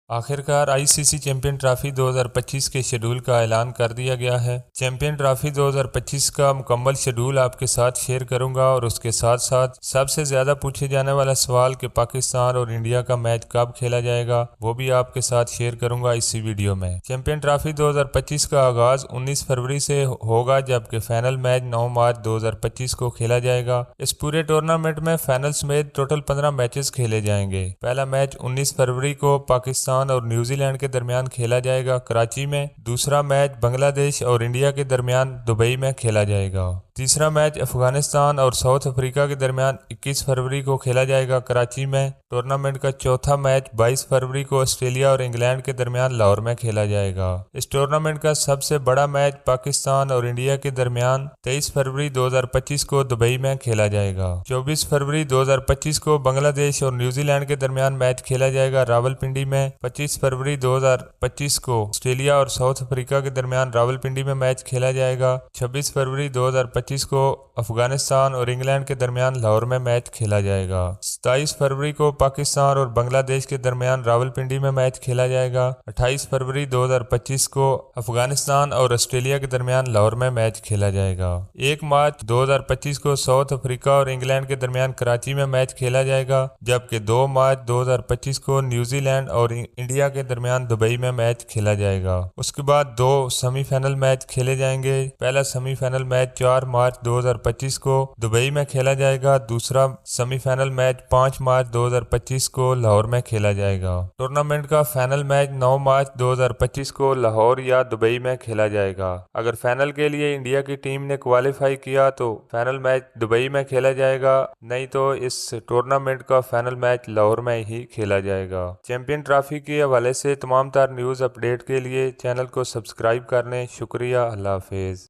आखिरकार ICC champion trophy 2025 के schedule का ऐलान कर दिया गया है। चैंपियन ट्रॉफी 2025 का मुकम्मल शेड्यूल आपके साथ शेयर करूंगा और उसके साथ साथ सबसे ज्यादा पूछे जाने वाला सवाल कि पाकिस्तान और इंडिया का मैच कब खेला जाएगा वो भी आपके साथ शेयर करूंगा इसी वीडियो में। चैंपियन ट्रॉफी 2025 का आगाज 19 फरवरी से होगा, जबकि फाइनल मैच 9 मार्च 2025 को खेला जाएगा। इस पूरे टूर्नामेंट में फाइनल समेत टोटल 15 मैचेस खेले जाएंगे। पहला मैच 19 फरवरी को पाकिस्तान और न्यूजीलैंड के दरमियान खेला जाएगा कराची में। दूसरा मैच बांग्लादेश और इंडिया के दरमियान दुबई में खेला जाएगा। तीसरा मैच अफगानिस्तान और साउथ अफ्रीका के दरमियान 21 फरवरी को खेला जाएगा कराची में। टूर्नामेंट का चौथा मैच 22 फरवरी को ऑस्ट्रेलिया और इंग्लैंड के दरमियान लाहौर में खेला जाएगा। इस टूर्नामेंट का सबसे बड़ा मैच पाकिस्तान और इंडिया के दरमियान 23 फरवरी 2025 को दुबई में खेला जाएगा। 24 फरवरी 2025 को बांग्लादेश और न्यूजीलैंड के दरमियान मैच खेला जाएगा रावलपिंडी में। 25 फरवरी 2025 को ऑस्ट्रेलिया और साउथ अफ्रीका के दरमियान रावलपिंडी में मैच खेला जाएगा। 26 फरवरी 2025 को अफगानिस्तान और इंग्लैंड के दरमियान लाहौर में मैच खेला जाएगा। 27 फरवरी को पाकिस्तान और बांग्लादेश के दरमियान रावलपिंडी में मैच खेला जाएगा। 28 फरवरी 2025 को अफगानिस्तान और ऑस्ट्रेलिया के दरमियान लाहौर में मैच खेला जाएगा। 1 मार्च 2025 को साउथ अफ्रीका और इंग्लैंड के दरमियान कराची में मैच खेला जाएगा, जबकि 2 मार्च 2025 को न्यूजीलैंड और इंडिया के दरमियान दुबई में मैच खेला जाएगा। उसके बाद 2 सेमीफाइनल मैच खेले जाएंगे। पहला सेमीफाइनल मैच 4 मार्च 2025 को दुबई में खेला जाएगा। दूसरा सेमीफाइनल मैच 5 मार्च 2025 को लाहौर में खेला जाएगा। टूर्नामेंट का फाइनल मैच 9 मार्च 2025 को लाहौर या दुबई में खेला जाएगा। अगर फाइनल के लिए इंडिया की टीम ने क्वालिफाई किया तो फाइनल मैच दुबई में खेला जाएगा, नहीं तो इस टूर्नामेंट का फाइनल मैच लाहौर में ही खेला जाएगा। चैंपियन ट्रॉफी के हवाले से तमाम तार न्यूज़ अपडेट के लिए चैनल को सब्सक्राइब कर लें। शुक्रिया। अल्लाह हाफिज़।